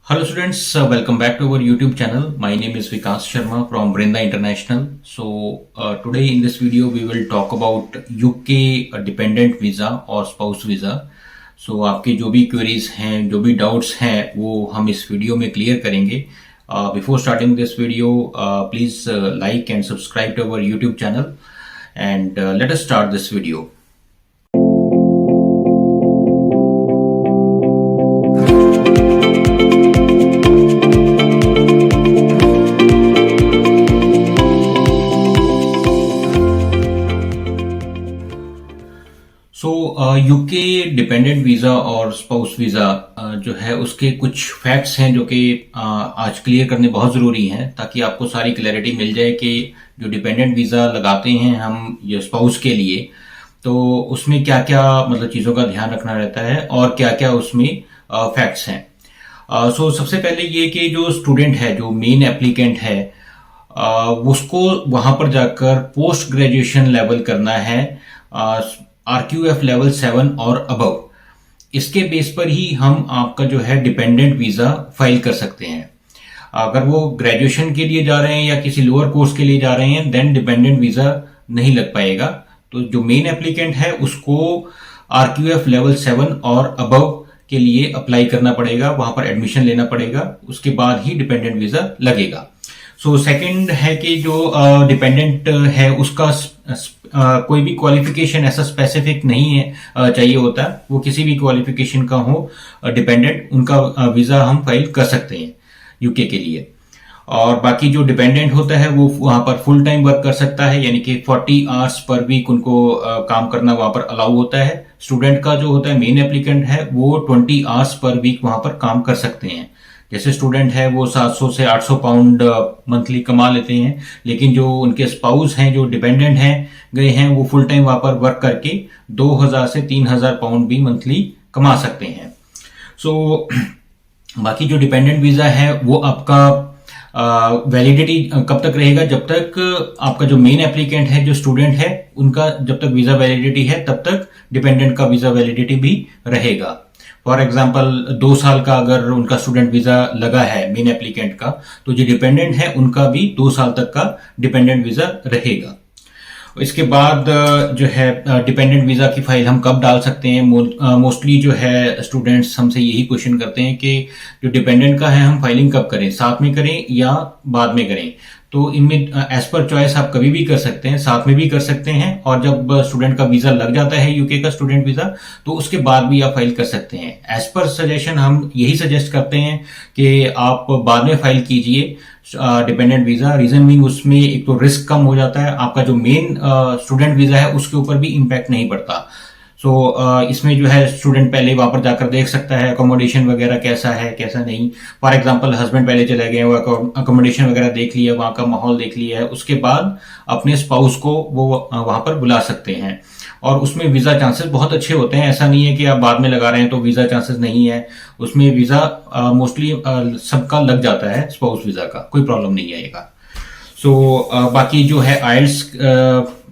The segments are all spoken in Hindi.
Hello students, welcome back to our YouTube channel. My name is Vikas Sharma from Brinda International. Today in this video we will talk about UK dependent visa और spouse visa. आपके जो भी queries हैं, जो भी doubts हैं, वो हम इस वीडियो में क्लियर करेंगे. Before starting this video, please like and subscribe to our YouTube channel and let us start this video. UK dependent visa और स्पाउस वीजा जो है उसके कुछ फैक्ट्स हैं जो कि आज क्लियर करने बहुत जरूरी हैं ताकि आपको सारी क्लैरिटी मिल जाए कि जो डिपेंडेंट वीजा लगाते हैं हम ये स्पाउस के लिए तो उसमें क्या क्या मतलब चीजों का ध्यान रखना रहता है और क्या क्या उसमें फैक्ट्स हैं. सबसे पहले ये कि जो स्टूडेंट है, जो मेन एप्लीकेंट है, उसको वहां पर जाकर पोस्ट ग्रेजुएशन लेवल करना है, RQF लेवल 7 और अबव. इसके बेस पर ही हम आपका जो है डिपेंडेंट वीजा फाइल कर सकते हैं. अगर वो ग्रेजुएशन के लिए जा रहे हैं या किसी लोअर कोर्स के लिए जा रहे हैं देन डिपेंडेंट वीजा नहीं लग पाएगा. तो जो मेन एप्लीकेंट है उसको RQF लेवल 7 और अबव के लिए अप्लाई करना पड़ेगा, वहां पर एडमिशन लेना पड़ेगा, उसके बाद ही डिपेंडेंट वीजा लगेगा. सेकंड है कि जो डिपेंडेंट है उसका कोई भी क्वालिफिकेशन ऐसा स्पेसिफिक नहीं है चाहिए होता, वो किसी भी क्वालिफिकेशन का हो डिपेंडेंट, उनका वीजा हम फाइल कर सकते हैं यूके के लिए. और बाकी जो डिपेंडेंट होता है वो वहां पर फुल टाइम वर्क कर सकता है, यानी कि 40 आवर्स पर वीक उनको काम करना वहां पर अलाउ होता है. स्टूडेंट का जो होता है मेन एप्लीकेंट है वो 20 आवर्स पर वीक वहां पर काम कर सकते हैं. जैसे स्टूडेंट है वो 700 से 800 पाउंड मंथली कमा लेते हैं, लेकिन जो उनके स्पाउस हैं जो डिपेंडेंट हैं गए हैं वो फुल टाइम वहां पर वर्क करके 2000 से 3000 पाउंड भी मंथली कमा सकते हैं. बाकी जो डिपेंडेंट वीजा है वो आपका वैलिडिटी कब तक रहेगा, जब तक आपका जो मेन एप्लीकेंट है, जो स्टूडेंट है, उनका जब तक वीजा वैलिडिटी है तब तक डिपेंडेंट का वीजा वैलिडिटी भी रहेगा. फॉर एग्जाम्पल 2 साल का अगर उनका स्टूडेंट वीजा लगा है मेन एप्लीकेंट का, तो जो डिपेंडेंट है उनका भी 2 साल तक का डिपेंडेंट वीजा रहेगा. इसके बाद जो है डिपेंडेंट वीजा की फाइल हम कब डाल सकते हैं. मोस्टली जो है स्टूडेंट्स हमसे यही क्वेश्चन करते हैं कि जो डिपेंडेंट का है हम फाइलिंग कब करें, साथ में करें या बाद में करें. तो इनमें एज पर चॉइस आप कभी भी कर सकते हैं, साथ में भी कर सकते हैं, और जब स्टूडेंट का वीजा लग जाता है यूके का स्टूडेंट वीजा तो उसके बाद भी आप फाइल कर सकते हैं. एज पर सजेशन हम यही सजेस्ट करते हैं कि आप बाद में फाइल कीजिए डिपेंडेंट वीजा. रीजन बीइंग उसमें एक तो रिस्क कम हो जाता है, आपका जो मेन स्टूडेंट वीजा है उसके ऊपर भी इम्पैक्ट नहीं पड़ता. इसमें जो है स्टूडेंट पहले वहां पर जाकर देख सकता है अकोमोडेशन वगैरह कैसा है कैसा नहीं. फॉर एग्जांपल हस्बैंड पहले चले गए, वो अकोमोडेशन वगैरह देख लिया, वहां का माहौल देख लिया है, उसके बाद अपने स्पाउस को वो वहां पर बुला सकते हैं. और उसमें वीजा चांसेस बहुत अच्छे होते हैं. ऐसा नहीं है कि आप बाद में लगा रहे हैं तो वीजा चांसेस नहीं है. उसमें वीजा मोस्टली सबका लग जाता है, स्पाउस वीजा का कोई प्रॉब्लम नहीं आएगा. बाकी जो है आइल्स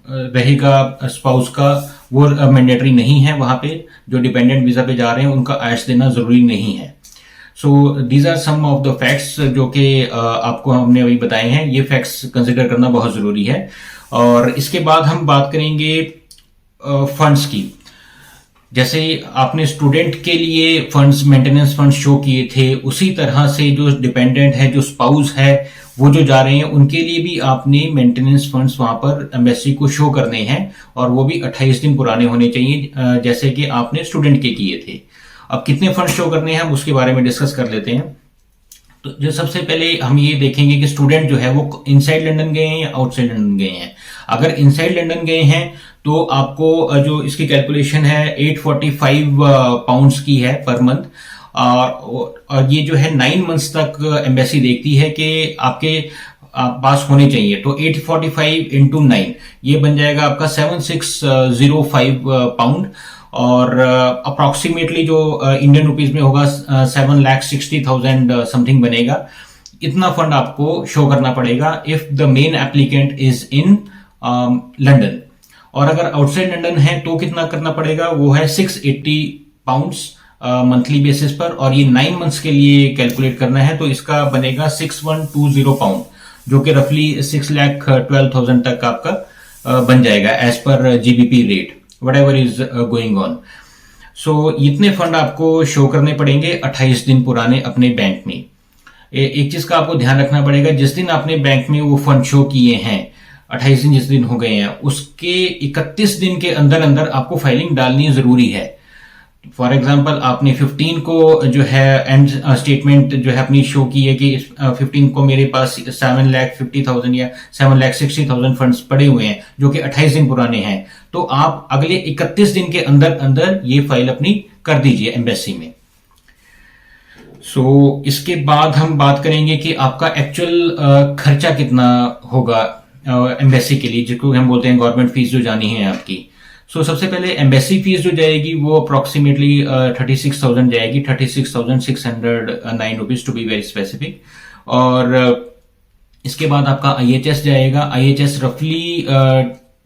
रहेगा स्पाउस का, वो मैंडेटरी नहीं है. वहां पे जो डिपेंडेंट वीजा पे जा रहे हैं उनका आइल्स देना जरूरी नहीं है. These are some of the facts जो कि आपको हमने अभी बताए हैं. ये फैक्ट्स कंसिडर करना बहुत जरूरी है. और इसके बाद हम बात करेंगे फंड्स की. जैसे आपने स्टूडेंट के लिए फंड्स, मेंटेनेंस फंड्स शो किए थे, उसी तरह से जो डिपेंडेंट है, जो स्पाउस है, वो जो जा रहे हैं उनके लिए भी आपने मेंटेनेंस फंड्स वहां पर एम्बेसी को शो करने हैं, और वो भी 28 दिन पुराने होने चाहिए जैसे कि आपने स्टूडेंट के किए थे. अब कितने फंड शो करने हैं हम उसके बारे में डिस्कस कर लेते हैं. तो जो सबसे पहले हम ये देखेंगे कि स्टूडेंट जो है वो इनसाइड लंदन गए हैं या आउटसाइड लंदन गए हैं. अगर इनसाइड लंदन गए हैं तो आपको जो इसकी कैलकुलेशन है 845 पाउंड्स की है पर मंथ. और ये जो है 9 मंथ्स तक एम्बेसी देखती है कि आपके पास होने चाहिए. तो 845 इंटू 9 ये बन जाएगा आपका 7605 पाउंड, और अप्रोक्सीमेटली जो इंडियन रुपीज में होगा 7,60,000 समथिंग बनेगा. इतना फंड आपको शो करना पड़ेगा if the main applicant is in London. और अगर आउटसाइड लंदन है तो कितना करना पड़ेगा, वो है 680 पाउंड्स मंथली बेसिस पर, और ये 9 मंथ्स के लिए कैलकुलेट करना है तो इसका बनेगा 6120 पाउंड, जो कि रफली 6,12,000 तक आपका बन जाएगा as per GBP rate whatever is going on. So इतने फंड आपको शो करने पड़ेंगे 28 दिन पुराने अपने बैंक में। एक चीज का आपको ध्यान रखना पड़ेगा, जिस दिन आपने बैंक में वो फंड शो किए हैं, 28 दिन जिस दिन हो गए हैं, उसके 31 दिन के अंदर अंदर आपको फाइलिंग डालनी जरूरी है। फॉर एग्जाम्पल आपने 15 को जो है एंड स्टेटमेंट जो है अपनी शो की है कि 15 को मेरे पास 7,50,000 या 7,60,000 फंड्स पड़े हुए हैं जो कि 28 दिन पुराने हैं, तो आप अगले 31 दिन के अंदर अंदर ये फाइल अपनी कर दीजिए एम्बेसी में। सो इसके बाद हम बात करेंगे कि आपका एक्चुअल खर्चा कितना होगा एम्बेसी के लिए, जिसको हम बोलते हैं गवर्नमेंट फीस जो जानी है आपकी। सो सबसे पहले एम्बेसी फीस जो जाएगी वो अप्रोक्सीमेटली 36,000 जाएगी, 36,609 rupees to be very specific. और इसके बाद आपका IHS जाएगा। IHS रफली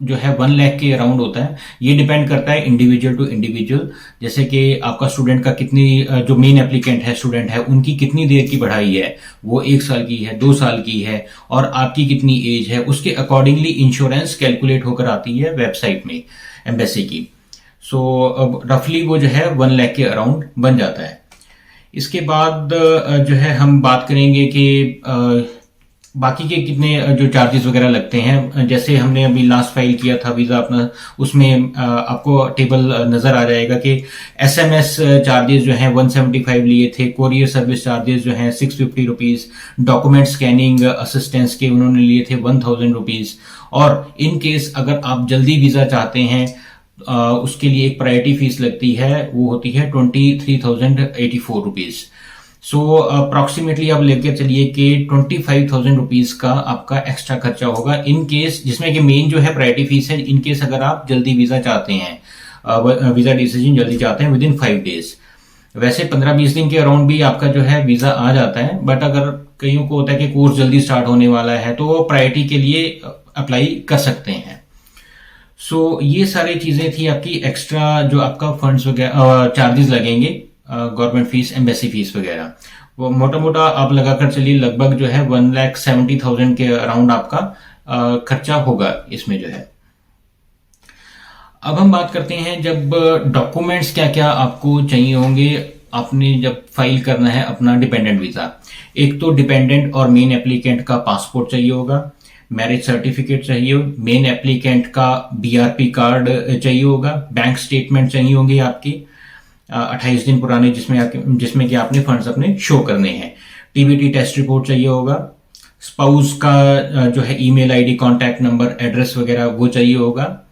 जो है 1 लाख के अराउंड होता है। ये डिपेंड करता है इंडिविजुअल टू इंडिविजुअल, जैसे कि आपका स्टूडेंट का कितनी जो मेन एप्लीकेंट है स्टूडेंट है उनकी कितनी देर की पढ़ाई है, वो 1 साल की है, 2 साल की है, और आपकी कितनी एज है, उसके अकॉर्डिंगली इंश्योरेंस कैलकुलेट होकर आती है वेबसाइट में एम्बेसी की। सो अब रफली वो जो है 1 लाख के अराउंड बन जाता है। इसके बाद जो है हम बात करेंगे कि बाकी के कितने जो चार्जेस वगैरह लगते हैं। जैसे हमने अभी लास्ट फाइल किया था वीजा अपना, उसमें आपको टेबल नजर आ जाएगा कि SMS चार्जेस जो हैं 175 लिए थे, कोरियर सर्विस चार्जेस जो हैं 650 रुपीज, डॉक्यूमेंट स्कैनिंग असिस्टेंस के उन्होंने लिए थे 1000 रुपीज, और इन केस अगर आप जल्दी वीजा चाहते हैं उसके लिए एक प्रायोरिटी फीस लगती है, वो होती है 23,084 रुपीज। सो अप्रोक्सीमेटली आप लेकर चलिए कि 25,000 रुपीज का आपका एक्स्ट्रा खर्चा होगा इन केस, जिसमें कि मेन जो है प्रायोरिटी फीस है, इन केस अगर आप जल्दी वीजा चाहते हैं, वीजा डिसीजन जल्दी चाहते हैं विद इन 5 डेज। वैसे 15-20 दिन के अराउंड भी आपका जो है वीजा आ जाता है, बट अगर कईयों को होता है कि कोर्स जल्दी स्टार्ट होने वाला है तो वो प्रायोरिटी के लिए अप्लाई कर सकते हैं। सो ये सारी चीजें थी आपकी एक्स्ट्रा जो आपका फंड्स वगैरह चार्जेस लगेंगे, गवर्नमेंट फीस, एम्बेसी फीस वगैरह, वो मोटा मोटा आप लगाकर चलिए लगभग जो है 1,70,000 के अराउंड आपका खर्चा होगा इसमें जो है। अब हम बात करते हैं जब डॉक्यूमेंट्स क्या क्या आपको चाहिए होंगे आपने जब फाइल करना है अपना डिपेंडेंट वीजा। एक तो डिपेंडेंट और मेन एप्लीकेंट का पासपोर्ट चाहिए होगा, मैरिज सर्टिफिकेट चाहिए, मेन एप्लीकेंट का BRP कार्ड चाहिए होगा, बैंक स्टेटमेंट चाहिए होंगे आपकी 28 दिन पुराने, जिसमें कि आपने फंड्स अपने शो करने हैं, TBT टेस्ट रिपोर्ट चाहिए होगा, स्पाउस का जो है email ID, contact number, address वगैरह वो चाहिए होगा,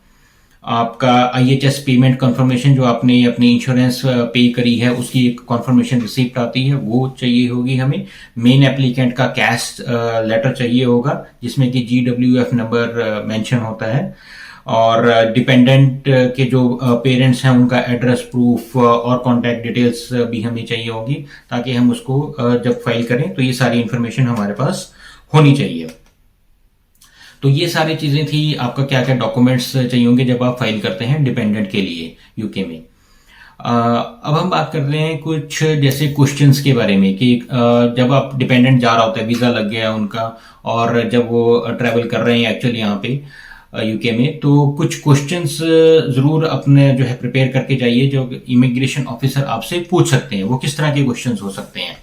आपका IHS पेमेंट कंफर्मेशन जो आपने अपनी इंश्योरेंस पे करी है उसकी एक कंफर्मेशन रिसिप्ट आती है वो चाहिए होगी हमें, मेन एप्लीकेंट का कैश लेटर चाहिए होगा जिसमें कि GWF नंबर मेंशन होता है, और डिपेंडेंट के जो पेरेंट्स हैं उनका एड्रेस प्रूफ और कॉन्टैक्ट डिटेल्स भी हमें चाहिए होगी, ताकि हम उसको जब फाइल करें तो ये सारी इंफॉर्मेशन हमारे पास होनी चाहिए। तो ये सारी चीजें थी, आपका क्या क्या डॉक्यूमेंट्स चाहिए होंगे जब आप फाइल करते हैं डिपेंडेंट के लिए यूके में। अब हम बात करते हैं कुछ जैसे क्वेश्चंस के बारे में कि जब आप डिपेंडेंट जा रहा होता है, वीजा लग गया उनका, और जब वो ट्रैवल कर रहे हैं एक्चुअली यहाँ पे यूके में, तो कुछ क्वेश्चंस जरूर अपने जो है प्रिपेयर करके जाइए जो इमिग्रेशन ऑफिसर आपसे पूछ सकते हैं। वो किस तरह के क्वेश्चंस हो सकते हैं?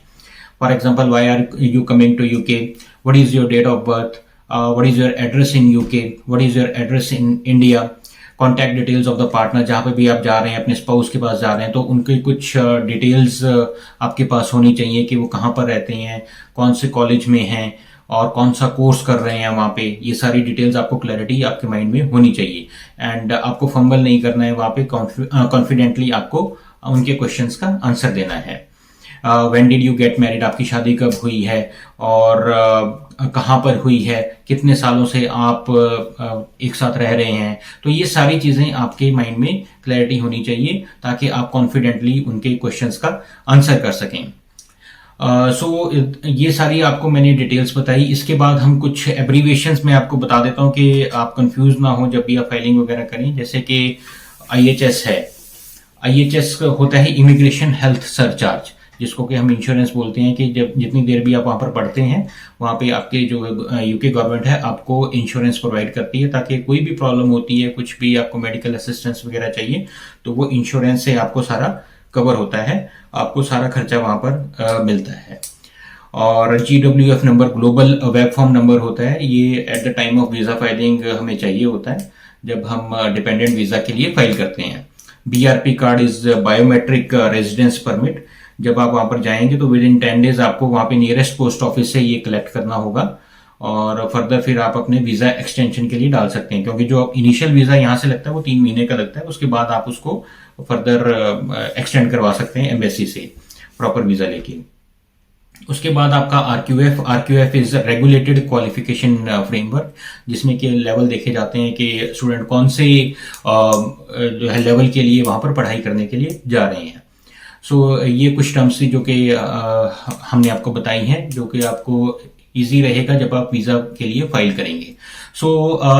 For example, why are you coming to UK, what is your date of birth, what is your address in UK, what is your address in India, contact details of the partner, जहां पे भी आप जा रहे हैं अपने स्पाउस के पास जा रहे हैं तो उनकी कुछ डिटेल्स आपके पास होनी चाहिए कि वो कहाँ पर रहते हैं, कौन से कॉलेज में हैं और कौन सा कोर्स कर रहे हैं वहाँ पे। ये सारी डिटेल्स आपको क्लैरिटी आपके माइंड में होनी चाहिए, एंड आपको फंबल नहीं करना है वहाँ पे, कॉन्फिडेंटली आपको उनके क्वेश्चंस का आंसर देना है। When did you get married, आपकी शादी कब हुई है और कहाँ पर हुई है, कितने सालों से आप एक साथ रह रहे हैं, तो ये सारी चीजें आपके माइंड में क्लैरिटी होनी चाहिए ताकि आप कॉन्फिडेंटली उनके क्वेश्चंस का आंसर कर सकें। सो ये सारी आपको मैंने डिटेल्स बताई। इसके बाद हम कुछ एब्रीविएशंस में आपको बता देता हूं कि आप कंफ्यूज ना हो जब भी आप फाइलिंग वगैरह करें। जैसे कि IHS है, IHS होता है इमिग्रेशन हेल्थ सरचार्ज, जिसको कि हम इंश्योरेंस बोलते हैं कि जब जितनी देर भी आप वहाँ पर पढ़ते हैं वहाँ पे आपके जो यूके गवर्नमेंट है आपको इंश्योरेंस प्रोवाइड करती है, ताकि कोई भी प्रॉब्लम होती है, कुछ भी आपको मेडिकल असिस्टेंस वगैरह चाहिए तो वो इंश्योरेंस से आपको सारा कवर होता है, आपको सारा खर्चा वहाँ पर मिलता है। और GWF number global web form number होता है, ये at the time of visa filing हमें चाहिए होता है जब हम डिपेंडेंट वीज़ा के लिए फाइल करते हैं। BRP card is biometric residence permit, जब आप वहाँ पर जाएंगे तो विद इन 10 डेज आपको वहाँ पे नियरेस्ट पोस्ट ऑफिस से ये कलेक्ट करना होगा और फर्दर फिर आप अपने वीज़ा एक्सटेंशन के लिए डाल सकते हैं, क्योंकि जो इनिशियल वीज़ा यहाँ से लगता है वो 3 महीने का लगता है, उसके बाद आप उसको फर्दर एक्सटेंड करवा सकते हैं एम्बेसी से प्रॉपर वीज़ा लेके। उसके बाद आपका RQF is regulated qualification framework, जिसमें कि लेवल देखे जाते हैं कि स्टूडेंट कौन से जो है लेवल के लिए वहाँ पर पढ़ाई करने के लिए जा रहे हैं। सो ये कुछ टर्म्स थी जो कि हमने आपको बताई हैं, जो कि आपको इजी रहेगा जब आप वीज़ा के लिए फाइल करेंगे। सो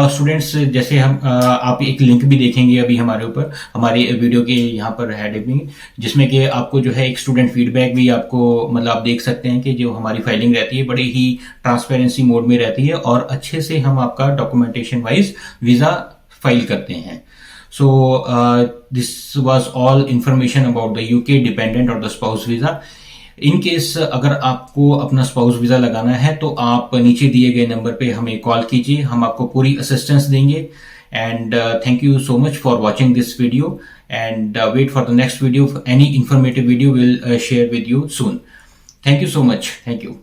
स्टूडेंट्स, जैसे हम आप एक लिंक भी देखेंगे अभी हमारे ऊपर, हमारे वीडियो के यहाँ पर हेड में, जिसमें कि आपको जो है एक स्टूडेंट फीडबैक भी आपको मतलब आप देख सकते हैं कि जो हमारी फाइलिंग रहती है बड़ी ही ट्रांसपेरेंसी मोड में रहती है और अच्छे से हम आपका डॉक्यूमेंटेशन वाइज वीज़ा फाइल करते हैं। So this was all information about the UK dependent or the spouse visa. In case अगर आपको अपना स्पाउस वीजा लगाना है तो आप नीचे दिए गए नंबर पे हमें कॉल कीजिए, हम आपको पूरी असिस्टेंस देंगे। And thank you so much for watching this video and wait for the next video. Any informative video will share with you soon. Thank you so much. Thank you.